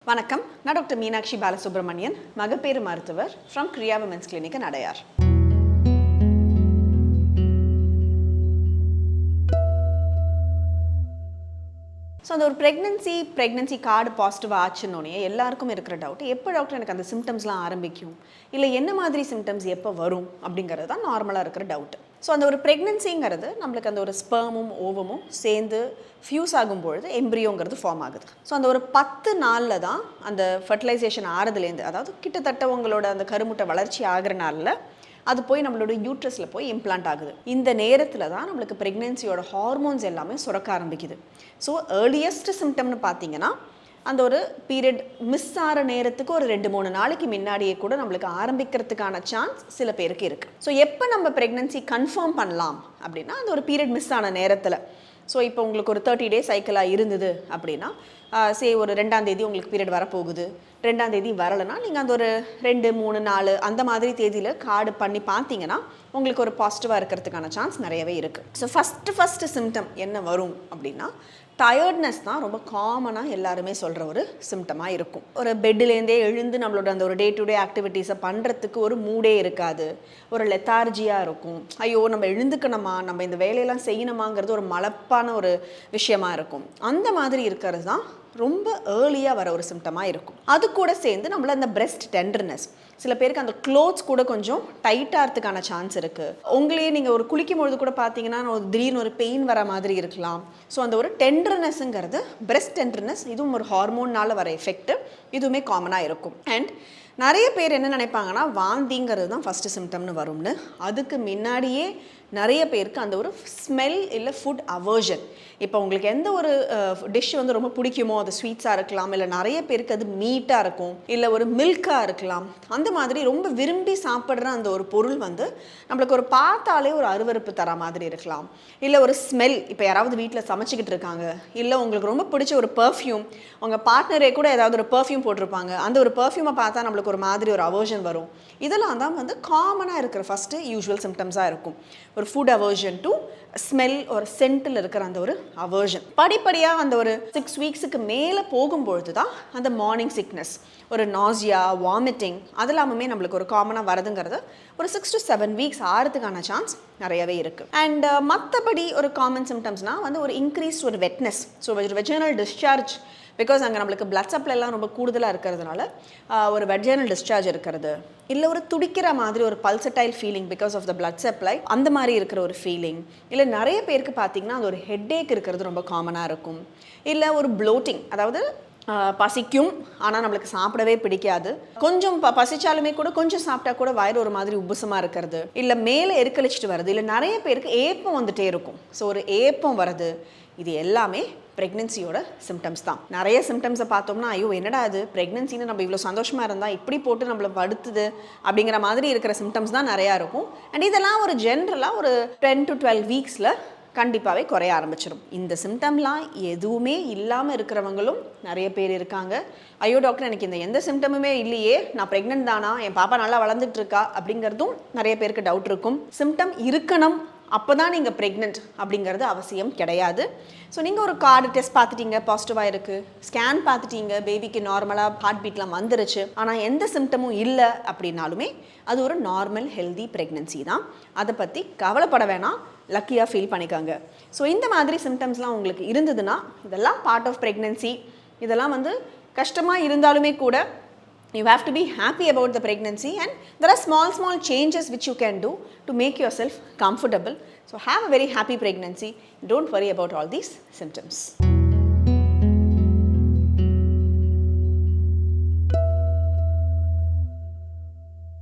வணக்கம், நான் டாக்டர் மீனாட்சி பாலசுப்ரமணியன், மகப்பேறு மருத்துவர் from Kriya women's clinic in Adyar. So அந்த ஒரு ப்ரெக்னன்சி கார்டு பாசிட்டிவாக ஆச்சுன்னொன்னே எல்லாருக்கும் இருக்கிற டவுட், எப்போ டாக்டர் எனக்கு அந்த சிம்டம்ஸ்லாம் ஆரம்பிக்கும், இல்லை என்ன மாதிரி சிம்டம்ஸ் எப்போ வரும் அப்படிங்கிறது தான் நார்மலாக இருக்கிற டவுட். ஸோ அந்த ஒரு ப்ரெக்னன்சிங்கிறது நம்மளுக்கு அந்த ஒரு ஸ்பெர்மும் ஓவமும் சேர்ந்து ஃபியூஸ் ஆகும்பொழுது எம்ப்ரியோங்கிறது ஃபார்ம் ஆகுது. ஸோ அந்த ஒரு 10 நாளில் தான் அந்த ஃபர்டிலைசேஷன் ஆகிறதுலேருந்து, அதாவது கிட்டத்தட்ட உங்களோட அந்த கருமுட்டை வளர்ச்சி ஆகிற நாளில் அது போய் நம்மளோட யூட்ரஸில் போய் இம்ப்ளான்ட் ஆகுது. இந்த நேரத்தில் தான் நம்மளுக்கு ப்ரெக்னென்சியோட ஹார்மோன்ஸ் எல்லாமே சுரக்க ஆரம்பிக்குது. ஸோ ஏர்லியஸ்ட் சிம்டம்னு பார்த்தீங்கன்னா அந்த ஒரு பீரியட் மிஸ் ஆகிற நேரத்துக்கு ஒரு 2-3 நாளைக்கு முன்னாடியே கூட நம்மளுக்கு ஆரம்பிக்கிறதுக்கான சான்ஸ் சில பேருக்கு இருக்குது. ஸோ எப்போ நம்ம ப்ரெக்னென்சி கன்ஃபார்ம் பண்ணலாம் அப்படின்னா அந்த ஒரு பீரியட் மிஸ் ஆன நேரத்தில். ஸோ இப்போ உங்களுக்கு ஒரு 30 டேஸ் சைக்கிளாக இருந்தது அப்படின்னா ஒரு 2ஆம் தேதி உங்களுக்கு பீரியட் வரப்போகுது, 2ஆம் தேதி வரலைன்னா நீங்கள் அந்த ஒரு 2-3-4 அந்த மாதிரி தேதியில் கார்டு பண்ணி பார்த்தீங்கன்னா உங்களுக்கு ஒரு பாசிட்டிவாக இருக்கிறதுக்கான சான்ஸ் நிறையவே இருக்குது. ஸோ ஃபஸ்ட்டு சிம்டம் என்ன வரும் அப்படின்னா டயர்ட்னஸ் தான் ரொம்ப காமனாக எல்லாருமே சொல்கிற ஒரு சிம்டமாக இருக்கும். ஒரு பெட்டிலேருந்தே எழுந்து நம்மளோட அந்த ஒரு டே டு டே ஆக்டிவிட்டீஸை பண்ணுறதுக்கு ஒரு மூடே இருக்காது, ஒரு லெத்தார்ஜியாக இருக்கும். ஐயோ நம்ம எழுந்துக்கணுமா, நம்ம இந்த வேலையெல்லாம் செய்யணுமாங்கிறது ஒரு மலப்பான ஒரு விஷயமா இருக்கும். அந்த மாதிரி இருக்கிறது தான் ரொம்ப ஏர்லியாக வர ஒரு சிம்டமாக இருக்கும். அது கூட சேர்ந்து நம்மள அந்த பிரெஸ்ட் டெண்டர்னஸ், சில பேருக்கு அந்த க்ளோத்ஸ் கூட கொஞ்சம் டைட்டாகிறதுக்கான சான்ஸ் இருக்குது. உங்களையே நீங்கள் ஒரு குளிக்கும் பொழுது கூட பார்த்தீங்கன்னா திடீர்னு ஒரு பெயின் வர மாதிரி இருக்கலாம். ஸோ அந்த ஒரு டெண்டர்னஸ்ங்கிறது, பிரெஸ்ட் டெண்டர்னஸ், இதுவும் ஒரு ஹார்மோன்னால் வர எஃபெக்ட், இதுவுமே காமனாக இருக்கும். அண்ட் நிறைய பேர் என்ன நினைப்பாங்கன்னா வாந்திங்கிறது தான் ஃபஸ்ட்டு சிம்டம்னு வரும்னு. அதுக்கு முன்னாடியே நிறைய பேருக்கு அந்த ஒரு ஸ்மெல் இல்லை ஃபுட் அவர்ஷன், இப்போ உங்களுக்கு எந்த ஒரு டிஷ் வந்து ரொம்ப பிடிக்குமோ, அது ஸ்வீட்ஸாக இருக்கலாம், இல்லை நிறைய பேருக்கு அது மீட்டாக இருக்கும், இல்லை ஒரு மில்காக இருக்கலாம். அந்த மாதிரி ரொம்ப விரும்பி சாப்பிட்ற அந்த ஒரு பொருள் வந்து நம்மளுக்கு ஒரு பார்த்தாலே ஒரு அருவருப்பு தர மாதிரி இருக்கலாம். இல்லை ஒரு ஸ்மெல், இப்போ யாராவது வீட்டில் சமைச்சிக்கிட்டு இருக்காங்க, இல்லை உங்களுக்கு ரொம்ப பிடிச்ச ஒரு பர்ஃப்யூம், உங்கள் பார்ட்னரே கூட ஏதாவது ஒரு பர்ஃப்யூம் போட்டிருப்பாங்க, அந்த ஒரு பர்ஃப்யூமை பார்த்தா நம்மளுக்கு ஒரு மாதிரி ஒரு அவர்ஷன் வரும். இதெல்லாம் தான் வந்து காமனாக இருக்கிற ஃபஸ்ட்டு யூஸ்வல் சிம்டம்ஸாக இருக்கும். ஒரு ஃபுட் அவர்ஷன் டு ஸ்மெல் ஒரு சென்ட்டில் இருக்கிற அந்த ஒரு அவர்ஷன். படிப்படியாக அந்த ஒரு 6 வீக்ஸுக்கு மேலே போகும்பொழுது தான் அந்த மார்னிங் சிக்னஸ், ஒரு நாசியா, வாமிட்டிங் அதெல்லாமே நம்மளுக்கு ஒரு காமனாக வரதுங்கிறது ஒரு 6 to 7 வீக்ஸ் ஆகிறதுக்கான சான்ஸ் நிறையவே இருக்குது. அண்ட் மற்றபடி ஒரு காமன் சிம்டம்ஸ்னால் வந்து ஒரு இன்க்ரீஸ் ஒரு wetness, so vaginal discharge, because அங்கே நம்மளுக்கு பிளட் சப்ளைலாம் ரொம்ப கூடுதலாக இருக்கிறதுனால ஒரு வெஜினல் டிஸ்சார்ஜ் இருக்கிறது, இல்லை ஒரு துடிக்கிற மாதிரி ஒரு pulsatile feeling because of the blood supply, அந்த மாதிரி இருக்கிற ஒரு ஃபீலிங், இல்லை நிறைய பேருக்கு பார்த்திங்கன்னா அது ஒரு ஹெட்டேக் இருக்கிறது ரொம்ப காமனாக இருக்கும். இல்லை ஒரு ப்ளோட்டிங், அதாவது பசிக்கும் ஆனால் நம்மளுக்கு சாப்பிடவே பிடிக்காது, கொஞ்சம் பசிச்சாலுமே கூட கொஞ்சம் சாப்பிட்டா கூட வயிறு ஒரு மாதிரி உப்புசமாக இருக்கிறது, இல்லை மேலே எரிக்கழிச்சிட்டு வருது, இல்லை நிறைய பேருக்கு ஏப்பம் வந்துட்டே இருக்கும். ஸோ ஒரு ஏப்பம் வருது, இது எல்லாமே ப்ரெக்னென்சியோட சிம்டம்ஸ் தான். நிறைய சிம்டம்ஸை பார்த்தோம்னா ஐயோ என்னடா அது ப்ரெக்னென்சின்னு நம்ம இவ்வளோ சந்தோஷமாக இருந்தால் இப்படி போட்டு நம்மளை படுத்துது அப்படிங்கிற மாதிரி இருக்கிற சிம்டம்ஸ் தான் நிறையா இருக்கும். அண்ட் இதெல்லாம் ஒரு ஜென்ரலாக ஒரு 10 to 12 வீக்ஸில் கண்டிப்பாகவே குறைய ஆரம்பிச்சிடும். இந்த சிம்டம்லாம் எதுவுமே இல்லாமல் இருக்கிறவங்களும் நிறைய பேர் இருக்காங்க. ஐயோ டாக்டர் எனக்கு இந்த எந்த சிம்டமுமே இல்லையே, நான் ப்ரெக்னென்ட் தானா, என் பாப்பா நல்லா வளர்ந்துட்டு இருக்கா அப்படிங்கிறதும் நிறைய பேருக்கு டவுட் இருக்கும். சிம்டம் இருக்கணும் அப்போ தான் நீங்கள் ப்ரெக்னென்ட் அப்படிங்கிறது அவசியம் கிடையாது. ஸோ நீங்கள் ஒரு கார்டு டெஸ்ட் பார்த்துட்டீங்க, பாசிட்டிவாக இருக்குது, ஸ்கேன் பார்த்துட்டீங்க, பேபிக்கு நார்மலாக ஹார்ட் பீட்லாம் வந்துருச்சு, ஆனால் எந்த சிம்டமும் இல்லை அப்படின்னாலுமே அது ஒரு நார்மல் ஹெல்தி ப்ரெக்னென்சி தான். அதை பற்றி கவலைப்பட வேணாம், லக்கியாக ஃபீல் பண்ணிக்காங்க. ஸோ இந்த மாதிரி சிம்டம்ஸ்லாம் உங்களுக்கு இருந்ததுன்னா இதெல்லாம் பார்ட் ஆஃப் ப்ரெக்னென்சி. இதெல்லாம் வந்து கஷ்டமாக இருந்தாலுமே கூட you have to be happy about the pregnancy, and there are small changes which you can do to make yourself comfortable. So have a very happy pregnancy. Don't worry about all these symptoms.